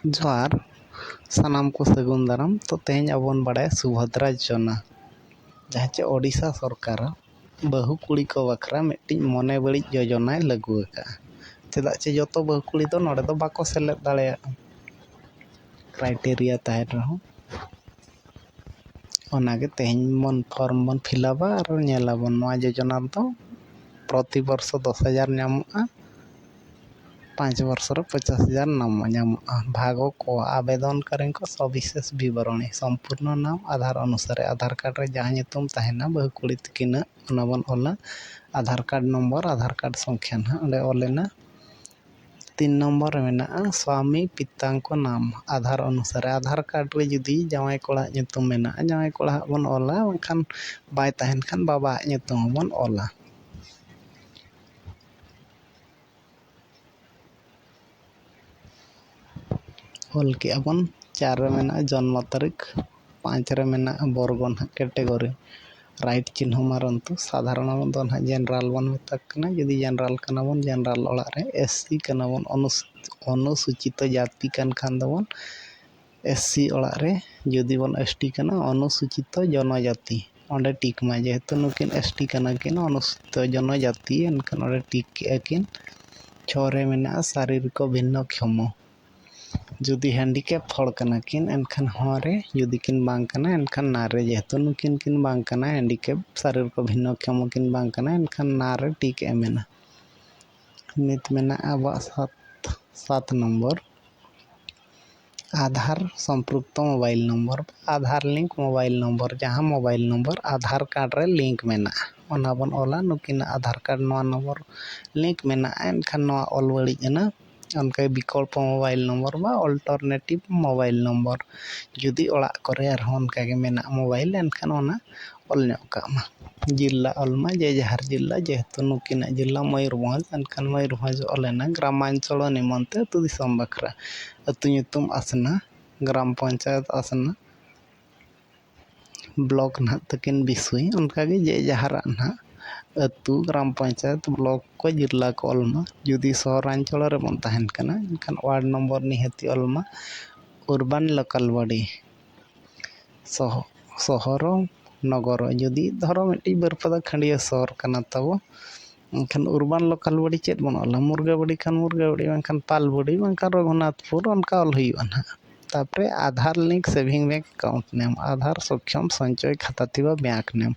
जोहार सानाम को सगुन दाराम। तो तेज अब बड़ा सुभद्रा योजना जहाँ चे ओडिशा सरकार बहु कुड़ी को बखरा मिट्टी मने बड़ी योजना लागू चेदा चे जो बहु कुड़ी तो नोड़े तो बाको सेलेद दाड़ेया क्राइटेरिया तहन रहो ओनागे तेज मन फॉर्म बन फिलअपा और नेलाबन नोआ योजना तो प्रति वर्ष 10,000 नामोगा 5 वर्ष 50,000 नाम भागों को आवेदन करें को सविशेष विवरणी संपूर्ण नाम आधार अनुसार आधार कार्ड रे जहाँ तुम तहना बहु कुड़ी तकिना बन ओला आधार कार्ड नंबर आधार कार्ड संख्या ना अंडे ओलेना 3 नंबर में स्वामी पिता को नाम आधार अनुसार आधार कार्ड रे जुदी जावाई कोड़ा नितुम मेना जावाई कोड़ा बन ओला खान बाय तहन खान बाबा नितुम बन ओला ओल के अपन 4 रे मेना जन्म तारीख 5 रे मेना बरगन कैटेगरी राइट चिन्ह मारंतु साधारण दो ना जनरल बन मेतना जुदी जनरल कना बन जनरल ओड़ा रे एससी कना बन अनुसूचित जाति कान खान दबन एससी ओड़ा रे जुदी बन एसटी कना अनुसूचित जनजाति ओंडे टिक मा जेहेतु नुकिन एसटी कना किन अनुसूचित जनजाति एनखान ओंडे टिक के किन 6 रे मेना शारीरिक भिन्नक्षम जुदी हैंडीकैप हड़ कना किन एनखान हरे जुदी किन बांग कना एनखान नारे जेहेतु नुकिन किन बांग कना हैंडीकैप शारीरिक भिन्नक्षम किन बांग कना एनखान नारे टिक एमेना नित मेना अब 7 नंबर आधार संपृक्त मोबाइल नंबर आधार लिंक मोबाइल नंबर जहाँ मोबाइल नंबर आधार कार्ड रे लिंक मेना ओना बन ओला नुकिन आधार कार्ड नवा नंबर लिंक मेना एनखान नवा ऑल बड़ी ना उनका विकल्प मोबाइल नंबर बा अल्टरनेटिव मोबाइल नंबर जुदी ओड़ा करे उनका मेना मोबाइल एनखान ओना ऑल मा जिला ऑलमा जे जहार जिला जेहेतु नुकिन जिला मयूरभंज एनखान मयूरभंज ऑलेना ग्रामांचल निमंते अतु दिसम बखरा अतु ᱧᱩᱛᱩᱢ आसना ग्राम पंचायत आसना ब्लॉक ना तकिन विषय उनका जे जहार ना अतु ग्राम पंचायत ब्लॉक को जिला को ऑलमा जुदी सहरांचल रे बन तहन कना एनखान वार्ड नंबर निहती ऑलमा अर्बन लोकल बॉडी शहर नगर जुदी धरो मिट्टी बरपदा खंडिया शहर कना तब एनखान अर्बन लोकल बॉडी चेत बन ऑला मुर्गा बॉडी खान मुर्गा बॉडी बांखान पाल बॉडी बांखान रघुनाथपुर उनका ऑल हुई ना तापरे Aadhaar link saving bank account name Aadhaar सक्षम संचय खाता थिबा बैंक नेम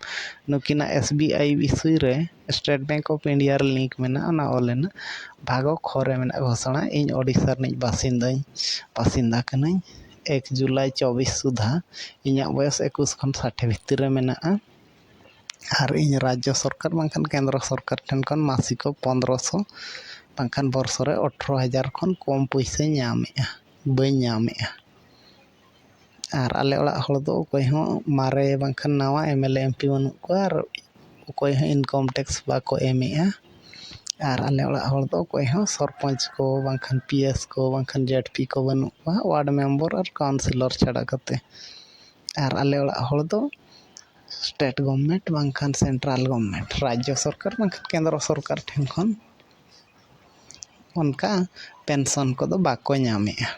नुकिना एसबीआई विषय रे स्टेट बैंक ऑफ इंडिया रे लिंक मेना ना ओलेना भागो खरे मेना घोषणा इन ओडिशा रे बासिंदा कनाई 1 जुलाई 24 सुधा इना बयस 21 खन 60 भितर रे मेना और इन राज्य सरकार बांखान केंद्र सरकार ठन खन मासिक 1500 बांखान वर्ष रे 18,000 खन कम पैसा नामेआ बई नामेआ और आले ओड़ा हड़ दो कोई हो मारे बांखान नवा एमएलए एमपी बनू को और कोई हो इनकम टैक्स बाको एमेआ और आले ओड़ा हड़ दो कोई हो सरपंच को बांखान पीएस को बांखान जेडपी को बनू को वार्ड मेंबर और काउंसिलर छाड़ा करते और आले ओड़ा हड़ दो स्टेट गवर्नमेंट बांखान सेंट्रल गवर्नमेंट राज्य सरकार बांखान केंद्र सरकार ठेन खन उनका पेंशन को दो बाको नामेआ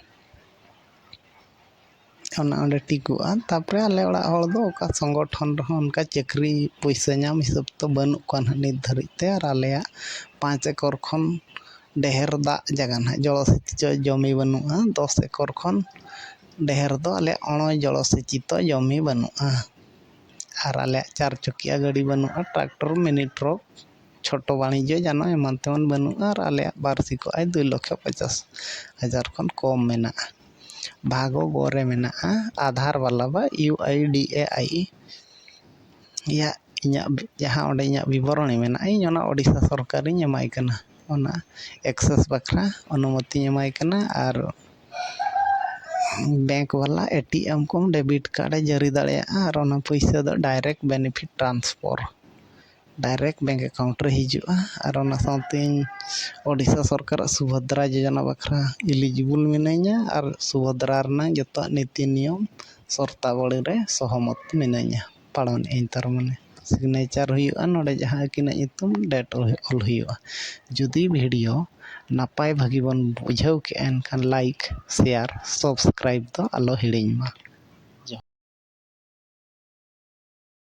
ओना टिकुआ तापरे आले ओड़ा हड़ दो ओका संगठन रहो उनका चाकरी पैसा नाम हिसाब तो बनू को नित धरिते और आले 5 एकड़ खन ढेर दा जगह ना जलसेचित जमी बनूआ 10 एकड़ खन ढेर दो आले अण जलसेचित जमी बनूआ और आले 4 चकिया गाड़ी बनूआ ट्रैक्टर मिनी ट्रक छोटो वाणिज्य जानो एमन तेमन बनूआ और आले वार्षिक आय 2,50,000 खन कम मेना भागो गोरे मेना आधार वाला बा UIDAI या इना जहाँ ओंडे इना विवरणी मेना इन ओना ओडिशा सरकार इन एमाय कना ओना एक्सेस बखरा अनुमति एमाय कना और बैंक वाला ATM को डेबिट कार्ड जारी दाड़े और ओना पैसा दो direct benefit transfer direct bank account रे हिजुआ और ओना साथे ओडिशा सरकार सुभद्रा योजना बखरा एलिजिबल मिनाइया और सुभद्रा रना जतो नीति नियम शर्तावली रे सहमत मिनाइया पालन इन तार माने। ᱥᱤᱜᱽᱱᱮᱪᱟᱨ ᱦᱩᱭᱩᱜᱼᱟ ᱱᱚᱰᱮ ᱡᱟᱦᱟᱸ ᱟᱹᱠᱤᱱᱟᱜ ᱧᱩᱛᱩᱢ ᱰᱮᱴ ᱚᱞ ᱦᱩᱭᱩᱜᱼᱟ ᱡᱩᱫᱤ ᱵᱷᱤᱰᱤᱭᱳ ᱱᱟᱯᱟᱭ ᱵᱷᱟᱹᱜᱤ ᱵᱚᱱ ᱵᱩᱡᱷᱟᱹᱣ ᱠᱮᱜᱼᱟ ᱮᱱᱠᱷᱟᱱ ᱞᱟᱭᱤᱠ ᱥᱮᱭᱟᱨ ᱥᱟᱵᱥᱠᱨᱟᱭᱤᱵ ᱫᱚ ᱟᱞᱚ ᱦᱤᱲᱤᱧ ᱢᱟ